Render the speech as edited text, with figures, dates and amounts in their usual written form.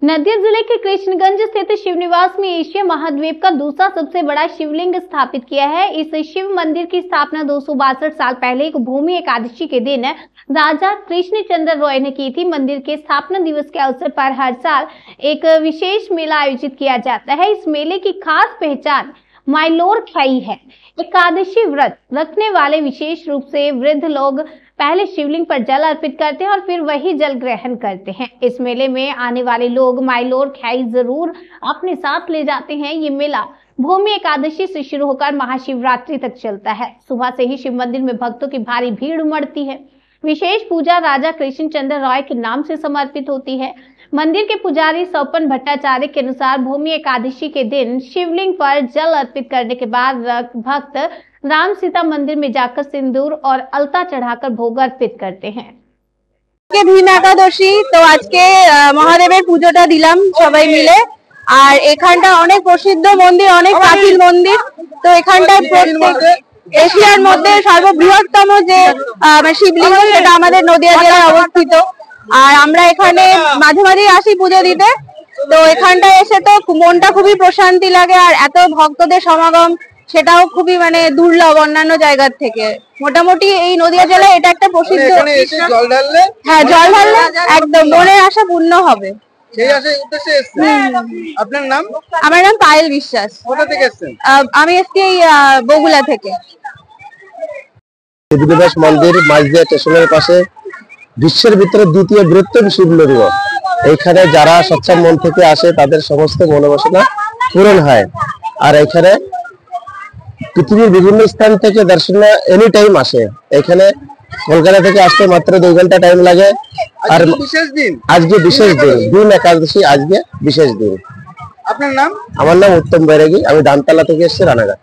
नदिया जिले के कृष्णगंज स्थित शिवनिवास में एशिया महाद्वीप का दूसरा सबसे बड़ा शिवलिंग स्थापित किया है। इस शिव मंदिर की स्थापना 262 साल पहले एक भूमि एकादशी के दिन राजा कृष्णचंद्र रॉय ने की थी। मंदिर के स्थापना दिवस के अवसर पर हर साल एक विशेष मेला आयोजित किया जाता है। इस मेले की खास पहचान माइलोर खाई है। एकादशी व्रत रखने वाले विशेष रूप से वृद्ध लोग पहले शिवलिंग पर जल अर्पित करते हैं और फिर वही जल ग्रहण करते हैं। इस मेले में आने वाले लोग माइलोर खाई जरूर अपने साथ ले जाते हैं। ये मेला भूमि एकादशी से शुरू होकर महाशिवरात्रि तक चलता है। सुबह से ही शिव मंदिर में भक्तों की भारी भीड़ उमड़ती है। विशेष पूजा राजा कृष्णचंद्र रॉय के नाम से समर्पित होती है। मंदिर के पुजारी सौपन भट्टाचार्य के अनुसार भूमि एकादशी के दिन शिवलिंग पर जल अर्पित करने के बाद भक्त राम सीता मंदिर में जाकर सिंदूर और अलता चढ़ाकर भोग अर्पित करते हैं। भीम एकादशी तो आज के महादेवेर पूजोटा दिलाम सबाई मिले और एखानटा अनेक प्रसिद्ध मंदिर अनेक प्राचीन मंदिर तो एखानटा एशियार मध्य सर्वबृहत्तम जे शिवलिंग सेटा आमादेर नदिया जেলায় अवस्थित और आमरा एखाने माझे माझे आसि पूजो दिते तो एखानटा एसे तो मनटा खुबই प्रशांति लागे और एत भक्तদের समागम সেটাও খুবই মানে দুর্লভ অন্যান্য জায়গার থেকে। মোটামুটি এই নদিয়া জেলায় এটা একটা প্রসিদ্ধ। এখানে এসে জল ঢাললে হ্যাঁ জল ঢাললে একদম মনের আশা পূর্ণ হবে। সেই আশায় উদ্দেশ্যে এসেছেন। আপনার নাম? আমার নাম পায়েল বিশ্বাস। কোথা থেকে এসেছেন? আমি এসেছি বগুলা থেকে। দেবীদাস মন্দির মাঝদিয়া স্টেশনের পাশে বিশ্বের ভিতরে দ্বিতীয় বৃহত্তম শিবলিঙ্গ। এখানে যারা সচ্ছল মন থেকে আসে তাদের সমস্ত মনোবাসনা পূরণ হয়। আর এখানে পৃথিবীর বিভিন্ন স্থান থেকে দর্শনার্থী এনি টাইম আসে। এখানে কলকাতা থেকে আসতে মাত্র 2 ঘন্টা টাইম লাগে। আর বিশেষ দিন আজকে বিশেষ দিন ভীম একাদশী আজকে বিশেষ দিন। আপনার নাম? আমার নাম উত্তম বৈরাগী, আমি ধানতলা থেকে এসেছি রানাঘাট।